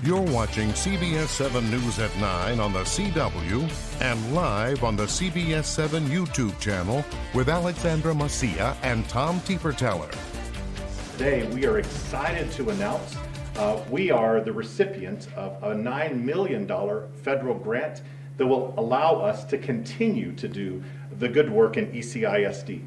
You're watching CBS7 News at 9 on the CW and live on the CBS7 YouTube channel with Alexandra Macia and Tom Teeper-Teller. Today, we are excited to announce we are the recipient of a $9 million federal grant that will allow us to continue to do the good work in ECISD.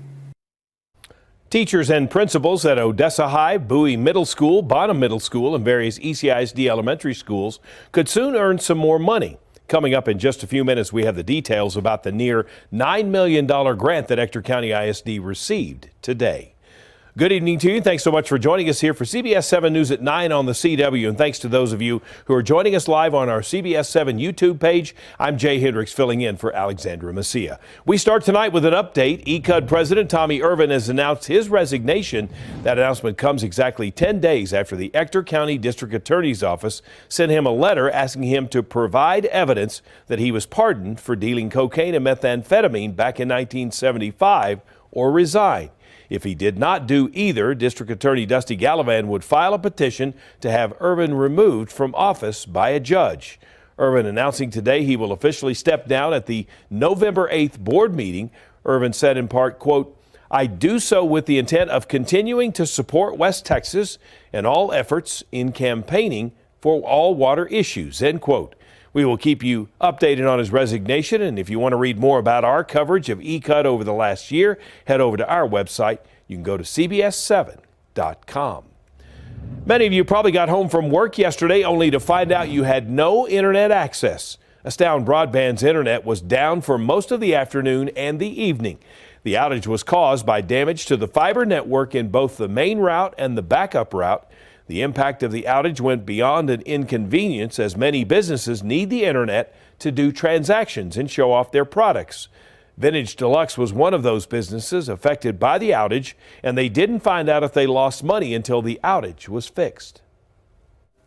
Teachers and principals at Odessa High, Bowie Middle School, Bonham Middle School, and various ECISD elementary schools could soon earn some more money. Coming up in just a few minutes, we have the details about the near $9 million grant that Ector County ISD received today. Good evening to you. Thanks so much for joining us here for CBS 7 News at 9 on the CW. And thanks to those of you who are joining us live on our CBS 7 YouTube page. I'm Jay Hendricks filling in for Alexandra Macia. We start tonight with an update. ECUD President Tommy Irvin has announced his resignation. That announcement comes exactly 10 days after the Ector County District Attorney's Office sent him a letter asking him to provide evidence that he was pardoned for dealing cocaine and methamphetamine back in 1975 or resign. If he did not do either, District Attorney Dusty Gallivan would file a petition to have Irvin removed from office by a judge. Irvin announcing today he will officially step down at the November 8th board meeting. Irvin said in part, quote, "I do so with the intent of continuing to support West Texas and all efforts in campaigning for all water issues," end quote. We will keep you updated on his resignation, and if you want to read more about our coverage of ECUD over the last year, head over to our website. You can go to CBS7.com. Many of you probably got home from work yesterday only to find out you had no internet access. Astound Broadband's internet was down for most of the afternoon and the evening. The outage was caused by damage to the fiber network in both the main route and the backup route. The impact of the outage went beyond an inconvenience as many businesses need the internet to do transactions and show off their products. Vintage Deluxe was one of those businesses affected by the outage, and they didn't find out if they lost money until the outage was fixed.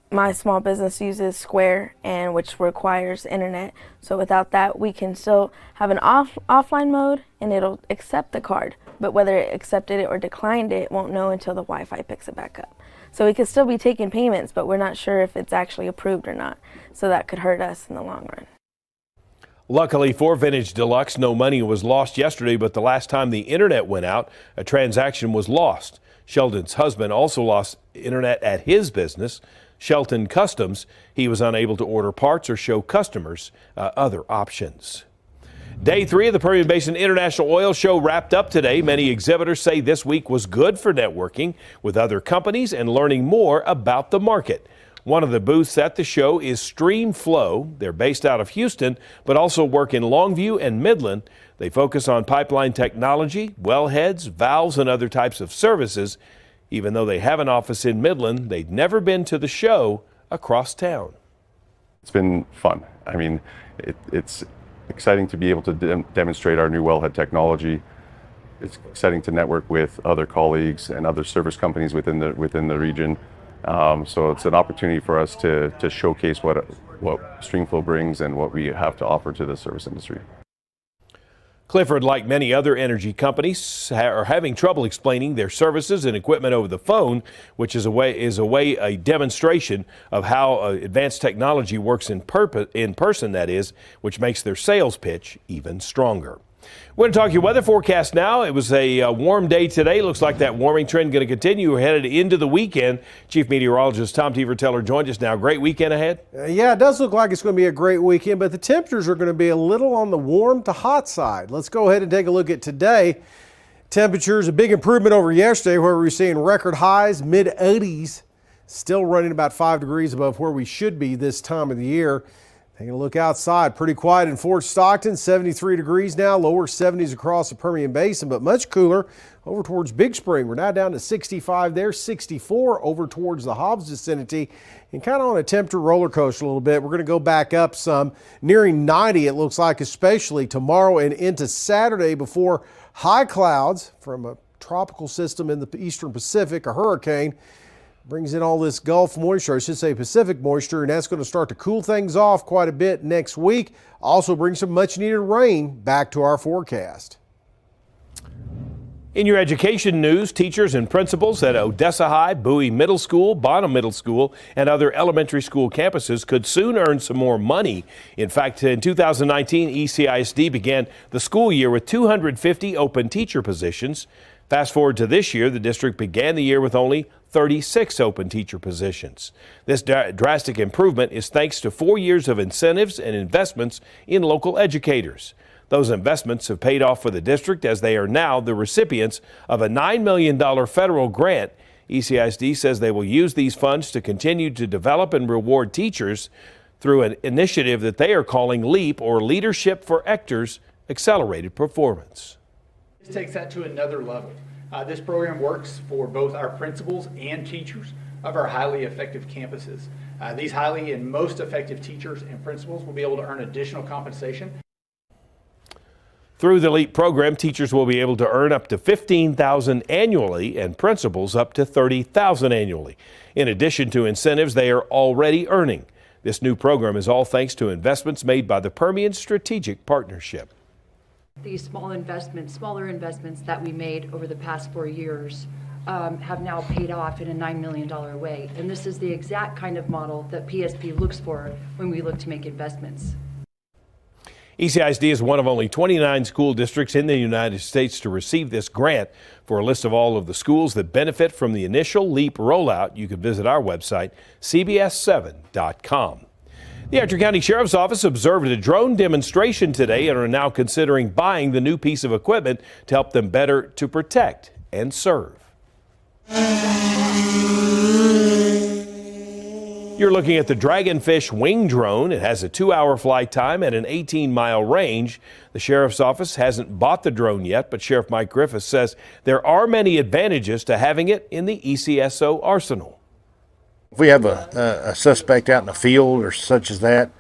My small business uses Square, and which requires internet. So without that, we can still have an offline mode, and it'll accept the card. But whether it accepted it or declined it, won't know until the Wi-Fi picks it back up. So we could still be taking payments, but we're not sure if it's actually approved or not. So that could hurt us in the long run. Luckily for Vintage Deluxe, no money was lost yesterday, but the last time the internet went out, a transaction was lost. Sheldon's husband also lost internet at his business, Shelton Customs. He was unable to order parts or show customers other options. Day 3 of the Permian Basin International Oil Show wrapped up today. Many exhibitors say this week was good for networking with other companies and learning more about the market. One of the booths at the show is Streamflow. They're based out of Houston, but also work in Longview and Midland. They focus on pipeline technology, wellheads, valves, and other types of services. Even though they have an office in Midland, they'd never been to the show across town. It's been fun. I mean, it's exciting to be able to demonstrate our new wellhead technology. It's exciting to network with other colleagues and other service companies within the region. So it's an opportunity for us to showcase what Streamflow brings and what we have to offer to the service industry. Clifford, like many other energy companies, are having trouble explaining their services and equipment over the phone, which is a demonstration of how advanced technology works in person, that is, which makes their sales pitch even stronger. We're going to talk your weather forecast now. It was a warm day today. Looks like that warming trend going to continue. We're headed into the weekend. Chief Meteorologist Tom Teeper-Teller joined us now. Great weekend ahead? Yeah, it does look like it's going to be a great weekend, but the temperatures are going to be a little on the warm to hot side. Let's go ahead and take a look at today. Temperatures, a big improvement over yesterday where we were seeing record highs, mid-80s, still running about 5 degrees above where we should be this time of the year. Taking a look outside, pretty quiet in Fort Stockton, 73 degrees now, lower 70s across the Permian Basin, but much cooler over towards Big Spring. We're now down to 65 there, 64 over towards the Hobbs vicinity, and kind of on a temperature roller coaster a little bit. We're going to go back up some, nearing 90 it looks like, especially tomorrow and into Saturday before high clouds from a tropical system in the eastern Pacific, a hurricane, brings in all this Gulf moisture, I should say Pacific moisture, and that's going to start to cool things off quite a bit next week. Also bring some much needed rain back to our forecast. In your education news, teachers and principals at Odessa High, Bowie Middle School, Bonham Middle School, and other elementary school campuses could soon earn some more money. In fact, in 2019, ECISD began the school year with 250 open teacher positions. Fast forward to this year, the district began the year with only 36 open teacher positions. This drastic improvement is thanks to 4 years of incentives and investments in local educators. Those investments have paid off for the district as they are now the recipients of a $9 million federal grant. ECISD says they will use these funds to continue to develop and reward teachers through an initiative that they are calling LEAP, or Leadership for Actors Accelerated Performance. This takes that to another level. This program works for both our principals and teachers of our highly effective campuses. These highly and most effective teachers and principals will be able to earn additional compensation. Through the LEAP program, teachers will be able to earn up to $15,000 annually and principals up to $30,000 annually, in addition to incentives they are already earning. This new program is all thanks to investments made by the Permian Strategic Partnership. These smaller investments that we made over the past 4 years have now paid off in a $9 million way. And this is the exact kind of model that PSP looks for when we look to make investments. ECISD is one of only 29 school districts in the United States to receive this grant. For a list of all of the schools that benefit from the initial LEAP rollout, you can visit our website, CBS7.com. The Ector County Sheriff's Office observed a drone demonstration today and are now considering buying the new piece of equipment to help them better to protect and serve. You're looking at the Dragonfish wing drone. It has a 2-hour flight time and an 18-mile range. The Sheriff's Office hasn't bought the drone yet, but Sheriff Mike Griffiths says there are many advantages to having it in the ECSO arsenal. If we have a suspect out in the field or such as that,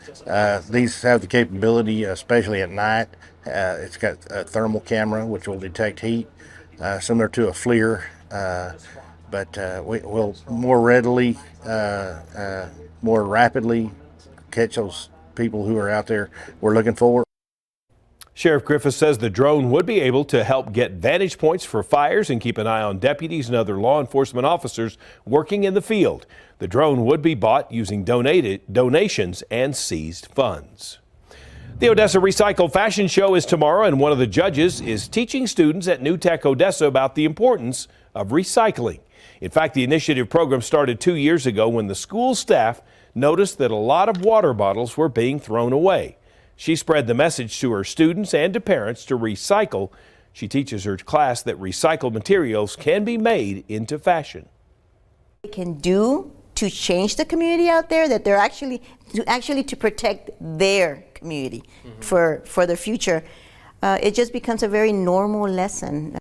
these have the capability, especially at night. It's got a thermal camera which will detect heat, similar to a FLIR. But we will more readily, more rapidly catch those people who are out there we're looking for. Sheriff Griffiths says the drone would be able to help get vantage points for fires and keep an eye on deputies and other law enforcement officers working in the field. The drone would be bought using donations and seized funds. The Odessa Recycle Fashion Show is tomorrow, and one of the judges is teaching students at New Tech Odessa about the importance of recycling. In fact, the initiative program started 2 years ago when the school staff noticed that a lot of water bottles were being thrown away. She spread the message to her students and to parents to recycle. She teaches her class that recycled materials can be made into fashion. They can do to change the community out there, that they're actually to protect their community for the future. It just becomes a very normal lesson.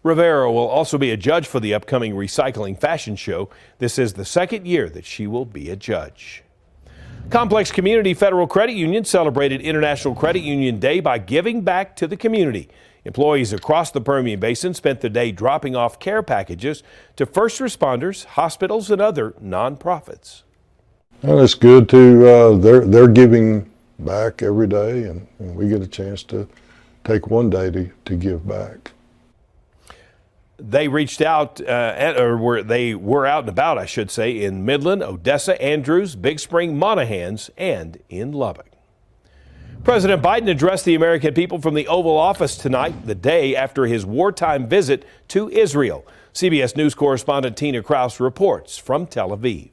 Rivera will also be a judge for the upcoming Recycling Fashion Show. This is the second year that she will be a judge. Complex Community Federal Credit Union celebrated International Credit Union Day by giving back to the community. Employees across the Permian Basin spent the day dropping off care packages to first responders, hospitals, and other nonprofits. Well, it's good to, they're giving back every day, and we get a chance to take one day to give back. They reached out, they were out and about, I should say, in Midland, Odessa, Andrews, Big Spring, Monahans, and in Lubbock. President Biden addressed the American people from the Oval Office tonight, the day after his wartime visit to Israel. CBS News correspondent Tina Kraus reports from Tel Aviv.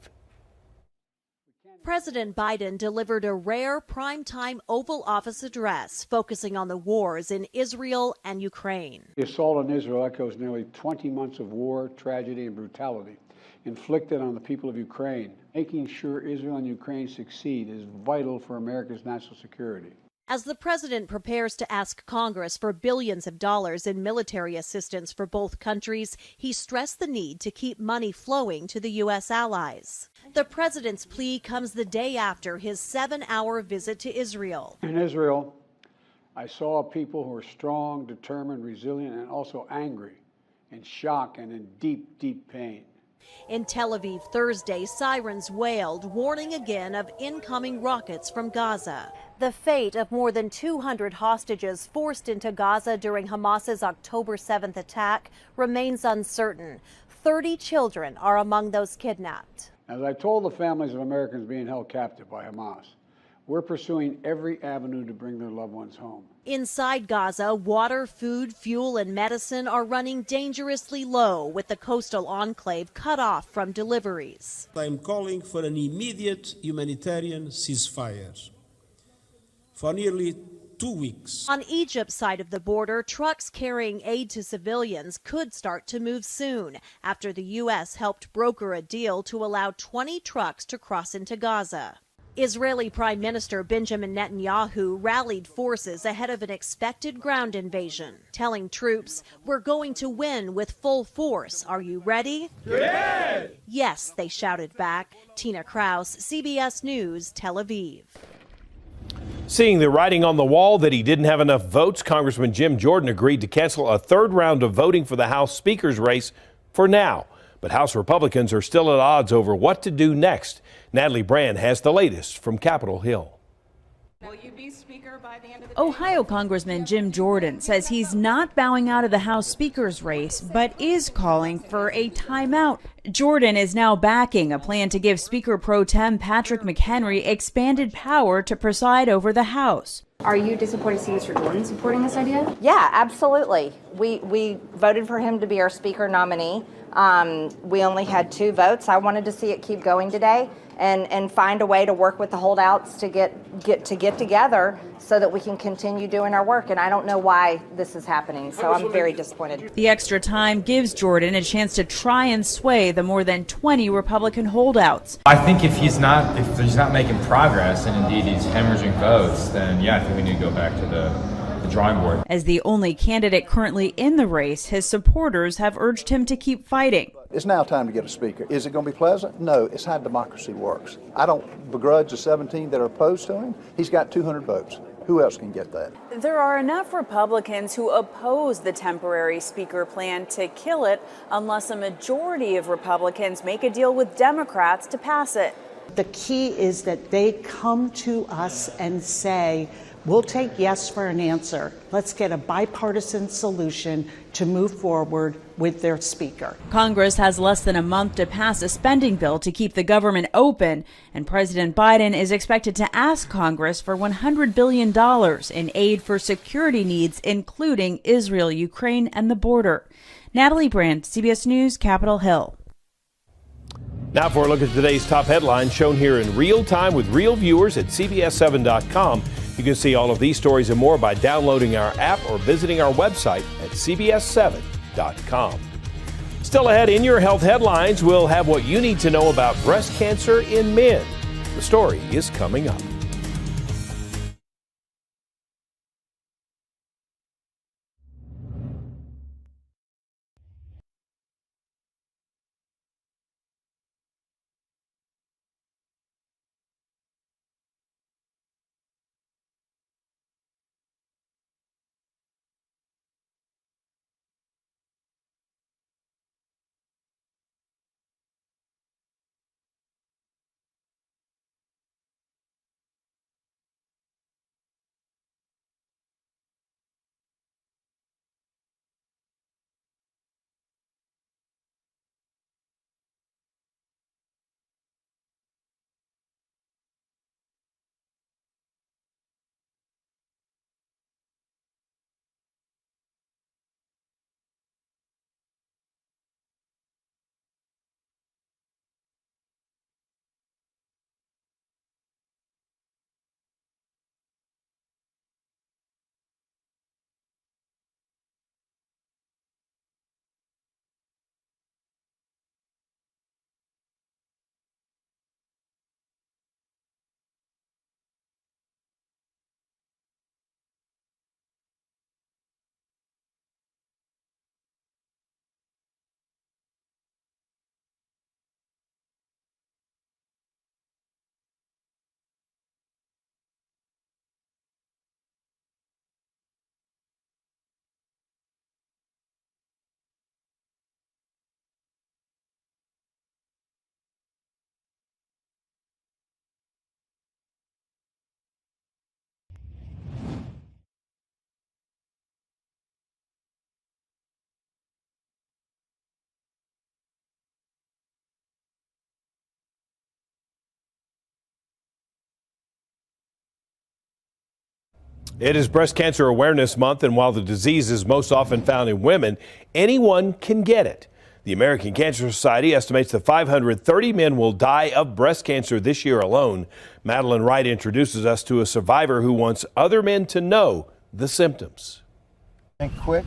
President Biden delivered a rare primetime Oval Office address focusing on the wars in Israel and Ukraine. The assault on Israel echoes nearly 20 months of war, tragedy, and brutality inflicted on the people of Ukraine. Making sure Israel and Ukraine succeed is vital for America's national security. As the president prepares to ask Congress for billions of dollars in military assistance for both countries, he stressed the need to keep money flowing to the U.S. allies. The president's plea comes the day after his 7-hour visit to Israel. In Israel, I saw people who are strong, determined, resilient, and also angry, in shock and in deep, deep pain. In Tel Aviv Thursday, sirens wailed, warning again of incoming rockets from Gaza. The fate of more than 200 hostages forced into Gaza during Hamas's October 7th attack remains uncertain. 30 children are among those kidnapped. As I told the families of Americans being held captive by Hamas, we're pursuing every avenue to bring their loved ones home. Inside Gaza, water, food, fuel, and medicine are running dangerously low, with the coastal enclave cut off from deliveries. I'm calling for an immediate humanitarian ceasefire. For nearly 2 weeks. On Egypt's side of the border, trucks carrying aid to civilians could start to move soon after the U.S. helped broker a deal to allow 20 trucks to cross into Gaza. Israeli Prime Minister Benjamin Netanyahu rallied forces ahead of an expected ground invasion, telling troops, "We're going to win with full force. Are you ready?" Yes! Yes, they shouted back. Tina Kraus, CBS News, Tel Aviv. Seeing the writing on the wall that he didn't have enough votes, Congressman Jim Jordan agreed to cancel a third round of voting for the House Speaker's race for now. But House Republicans are still at odds over what to do next. Natalie Brand has the latest from Capitol Hill. Will you be Speaker by the end of the day? Ohio Congressman Jim Jordan says he's not bowing out of the House Speaker's race, but is calling for a timeout. Jordan is now backing a plan to give Speaker pro tem Patrick McHenry expanded power to preside over the House. Are you disappointed to see Mr. Jordan supporting this idea? Yeah, absolutely. We voted for him to be our Speaker nominee. We only had 2 votes. I wanted to see it keep going today and find a way to work with the holdouts to get together so that we can continue doing our work. And I don't know why this is happening, so I'm very disappointed. The extra time gives Jordan a chance to try and sway the more than 20 Republican holdouts. I think if he's not making progress and indeed he's hemorrhaging votes, then yeah, I think we need to go back to the drawing board. As the only candidate currently in the race, his supporters have urged him to keep fighting. It's now time to get a speaker. Is it going to be pleasant? No, it's how democracy works. I don't begrudge the 17 that are opposed to him. He's got 200 votes. Who else can get that? There are enough Republicans who oppose the temporary speaker plan to kill it unless a majority of Republicans make a deal with Democrats to pass it. The key is that they come to us and say, we'll take yes for an answer. Let's get a bipartisan solution to move forward with their speaker. Congress has less than a month to pass a spending bill to keep the government open, and President Biden is expected to ask Congress for $100 billion in aid for security needs, including Israel, Ukraine, and the border. Natalie Brand, CBS News, Capitol Hill. Now for a look at today's top headlines shown here in real time with real viewers at CBS7.com. You can see all of these stories and more by downloading our app or visiting our website at CBS7.com. Still ahead in your health headlines, we'll have what you need to know about breast cancer in men. The story is coming up. It is Breast Cancer Awareness Month, and while the disease is most often found in women, anyone can get it. The American Cancer Society estimates that 530 men will die of breast cancer this year alone. Madeline Wright introduces us to a survivor who wants other men to know the symptoms. Think quick.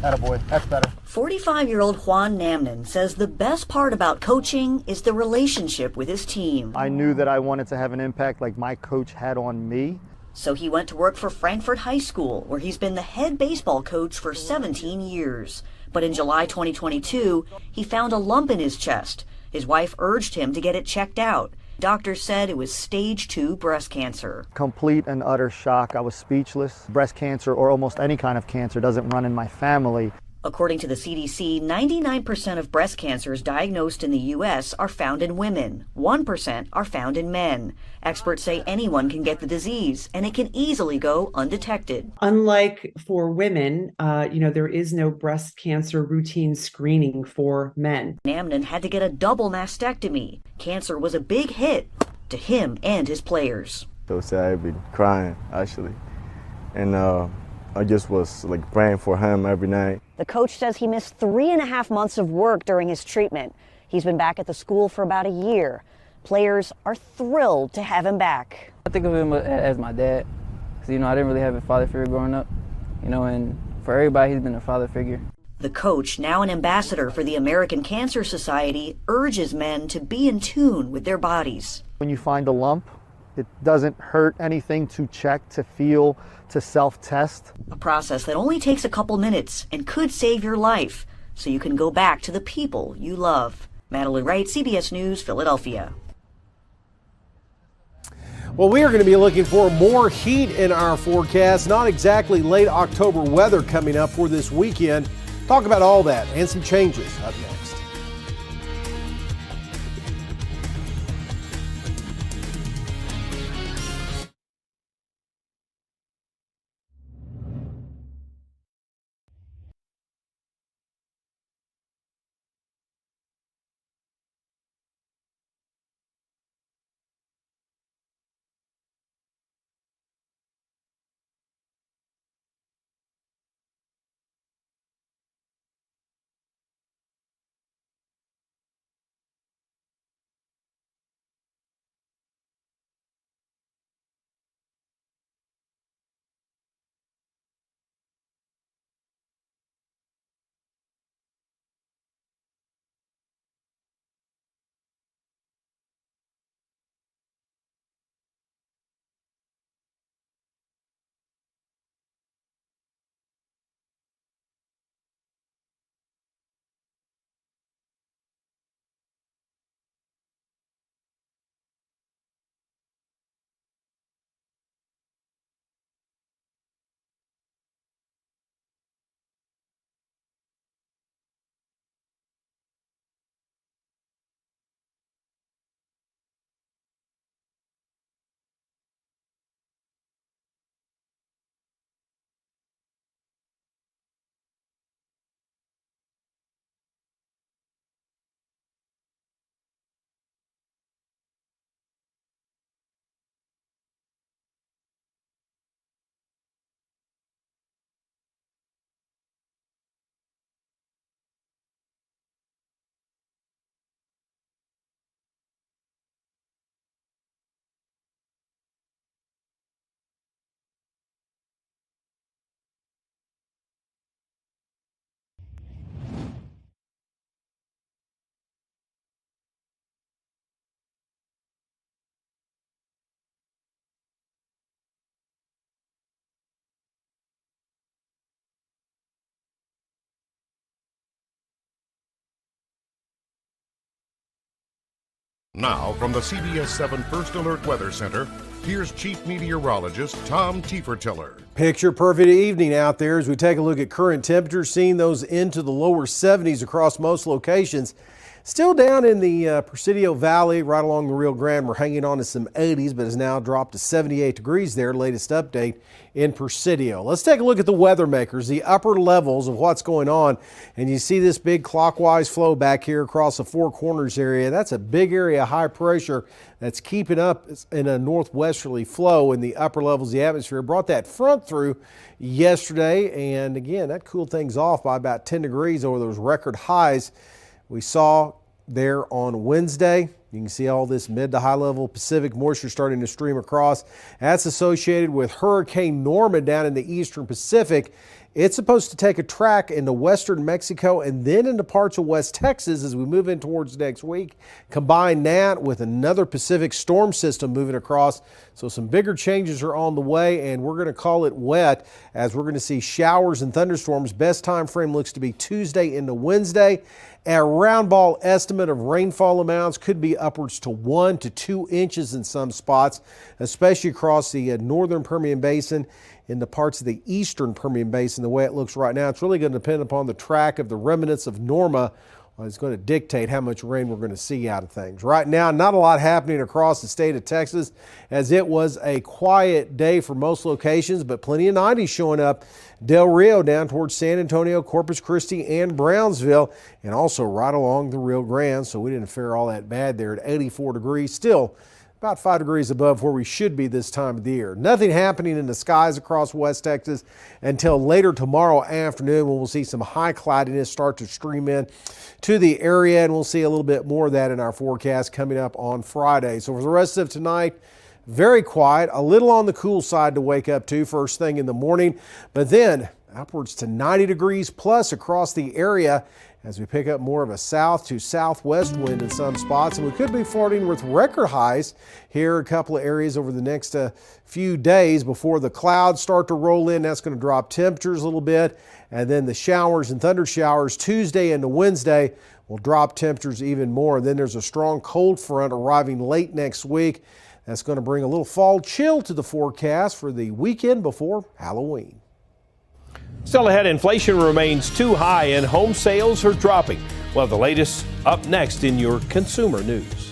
Attaboy. That's better. 45-year-old Juan Namnen says the best part about coaching is the relationship with his team. I knew that I wanted to have an impact like my coach had on me. So he went to work for Frankfurt High School, where he's been the head baseball coach for 17 years. But in July 2022, he found a lump in his chest. His wife urged him to get it checked out. Doctors said it was stage 2 breast cancer. Complete and utter shock. I was speechless. Breast cancer, or almost any kind of cancer, doesn't run in my family. According to the CDC, 99% of breast cancers diagnosed in the U.S. are found in women. 1% are found in men. Experts say anyone can get the disease, and it can easily go undetected. Unlike for women, there is no breast cancer routine screening for men. Namnen had to get a double mastectomy. Cancer was a big hit to him and his players. So sad, I'd be crying, actually. And I just was praying for him every night. The coach says he missed 3.5 months of work during his treatment. He's been back at the school for about a year. Players are thrilled to have him back. I think of him as my dad, because I didn't really have a father figure growing up, and for everybody he's been a father figure. The coach, now an ambassador for the American Cancer Society, urges men to be in tune with their bodies. When you find a lump, it doesn't hurt anything to check, to feel, to self-test. A process that only takes a couple minutes and could save your life, so you can go back to the people you love. Madeline Wright, CBS News, Philadelphia. Well, we are going to be looking for more heat in our forecast. Not exactly late October weather coming up for this weekend. Talk about all that and some changes up next. Now, from the CBS7 First Alert Weather Center, here's Chief Meteorologist Tom Tiefertiller. Picture perfect evening out there as we take a look at current temperatures, seeing those into the lower 70s across most locations. Still down in the Presidio Valley, right along the Rio Grande. We're hanging on to some 80s, but has now dropped to 78 degrees there. Latest update in Presidio. Let's take a look at the weather makers, the upper levels of what's going on. And you see this big clockwise flow back here across the Four Corners area. That's a big area of high pressure that's keeping up in a northwesterly flow in the upper levels of the atmosphere. Brought that front through yesterday, and again, that cooled things off by about 10 degrees over those record highs we saw there on Wednesday. You can see all this mid to high level Pacific moisture starting to stream across. That's associated with Hurricane Norma down in the eastern Pacific. It's supposed to take a track into western Mexico and then into parts of West Texas as we move in towards next week. Combine that with another Pacific storm system moving across. So some bigger changes are on the way, and we're going to call it wet as we're going to see showers and thunderstorms. Best time frame looks to be Tuesday into Wednesday. A round ball estimate of rainfall amounts could be upwards to 1 to 2 inches in some spots, especially across the northern Permian Basin, in the parts of the eastern Permian Basin. The way it looks right now, it's really going to depend upon the track of the remnants of Norma. It's going to dictate how much rain we're going to see out of things. Right now, not a lot happening across the state of Texas, as it was a quiet day for most locations, but plenty of 90s showing up. Del Rio down towards San Antonio, Corpus Christi, and Brownsville, and also right along the Rio Grande, so we didn't fare all that bad there at 84 degrees. Still about 5 degrees above where we should be this time of the year. Nothing happening in the skies across West Texas until later tomorrow afternoon, when we'll see some high cloudiness start to stream in to the area, and we'll see a little bit more of that in our forecast coming up on Friday. So for the rest of tonight, very quiet, a little on the cool side to wake up to first thing in the morning, but then upwards to 90 degrees plus across the area as we pick up more of a south to southwest wind in some spots. And we could be flirting with record highs here, a couple of areas over the next few days before the clouds start to roll in. That's going to drop temperatures a little bit. And then the showers and thunder showers Tuesday into Wednesday will drop temperatures even more. And then there's a strong cold front arriving late next week. That's going to bring a little fall chill to the forecast for the weekend before Halloween. Still ahead, inflation remains too high and home sales are dropping. We'll have the latest up next in your consumer news.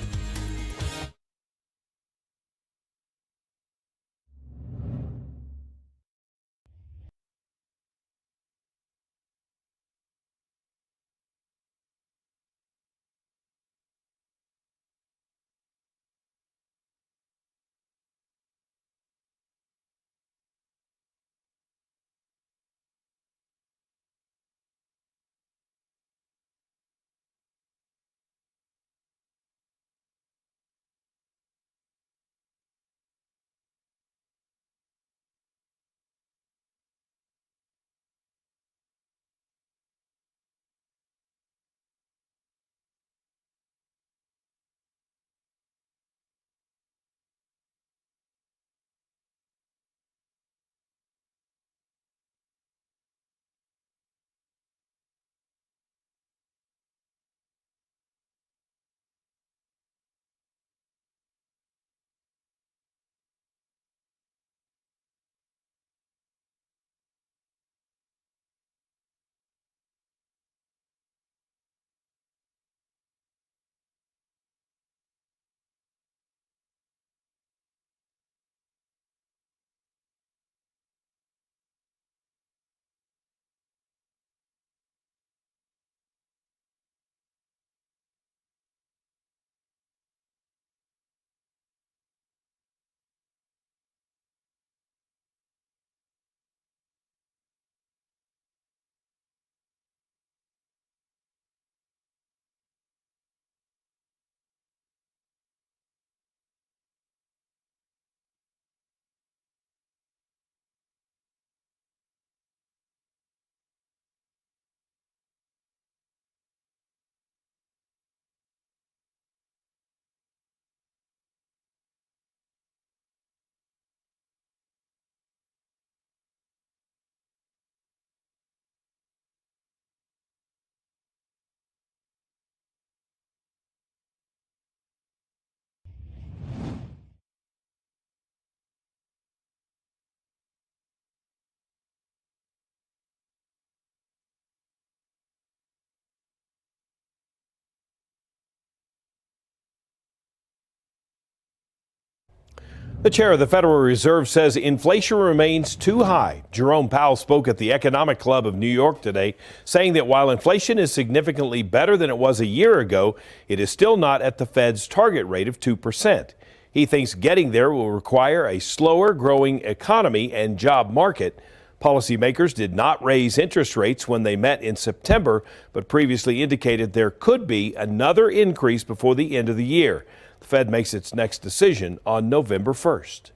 The chair of the Federal Reserve says inflation remains too high. Jerome Powell spoke at the Economic Club of New York today, saying that while inflation is significantly better than it was a year ago, it is still not at the Fed's target rate of 2%. He thinks getting there will require a slower growing economy and job market. Policymakers did not raise interest rates when they met in September, but previously indicated there could be another increase before the end of the year. The Fed makes its next decision on November 1st.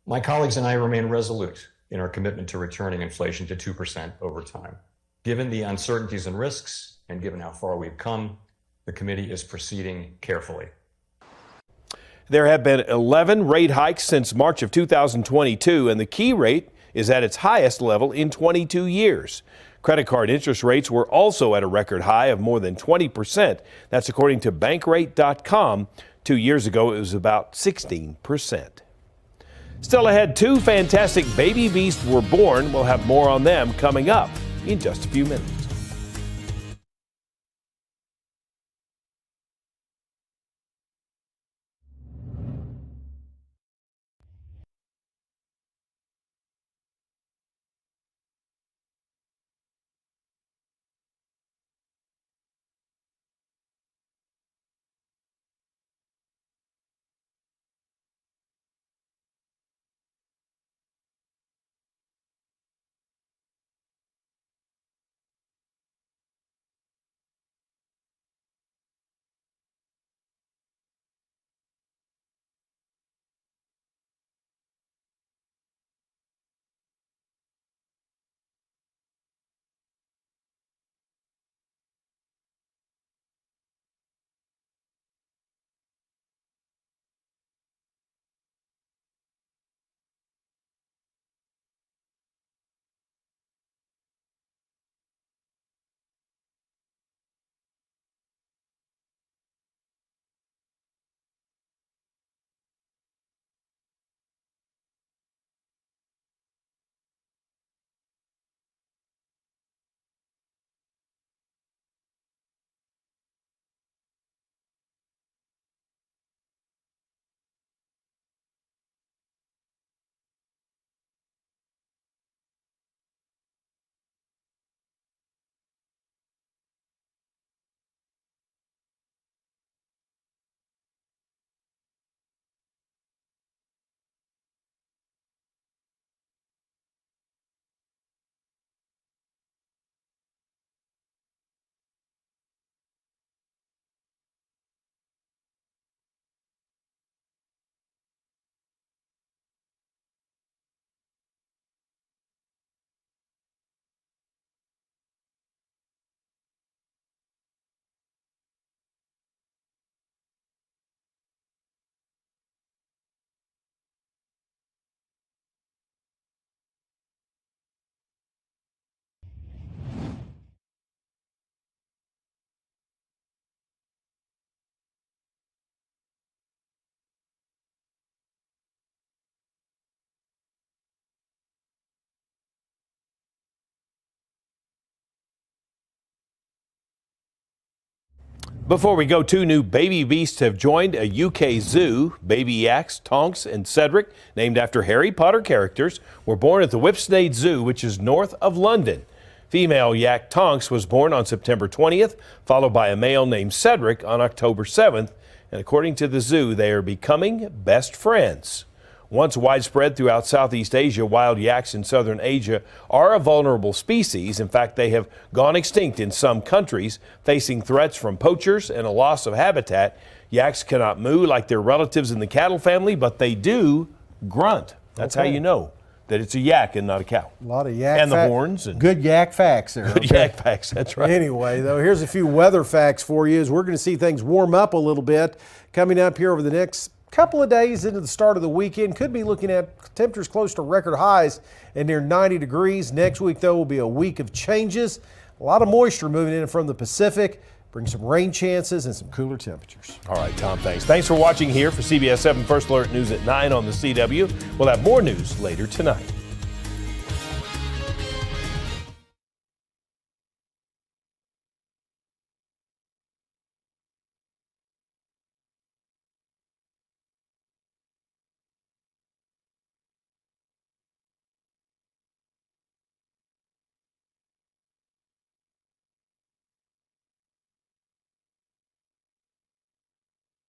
My colleagues and I remain resolute in our commitment to returning inflation to 2% over time. Given the uncertainties and risks, and given how far we've come, the committee is proceeding carefully. There have been 11 rate hikes since March of 2022, and the key rate is at its highest level in 22 years. Credit card interest rates were also at a record high of more than 20%. That's according to Bankrate.com. 2 years ago, it was about 16%. Still ahead, 2 fantastic baby beasts were born. We'll have more on them coming up in just a few minutes. Before we go, 2 new baby beasts have joined a UK zoo. Baby yaks, Tonks and Cedric, named after Harry Potter characters, were born at the Whipsnade Zoo, which is north of London. Female yak Tonks was born on September 20th, followed by a male named Cedric on October 7th. And according to the zoo, they are becoming best friends. Once widespread throughout Southeast Asia, wild yaks in southern Asia are a vulnerable species. In fact, they have gone extinct in some countries, facing threats from poachers and a loss of habitat. Yaks cannot moo like their relatives in the cattle family, but they do grunt. That's how you know that it's a yak and not a cow. A lot of yak and the horns. And good yak facts there. Good yak facts, that's right. Anyway, though, here's a few weather facts for you as we're going to see things warm up a little bit coming up here over the next couple of days into the start of the weekend. Could be looking at temperatures close to record highs and near 90 degrees. Next week, though, will be a week of changes. A lot of moisture moving in from the Pacific. Bring some rain chances and some cooler temperatures. All right, Tom, thanks. Thanks for watching here for CBS 7 First Alert News at 9 on the CW. We'll have more news later tonight.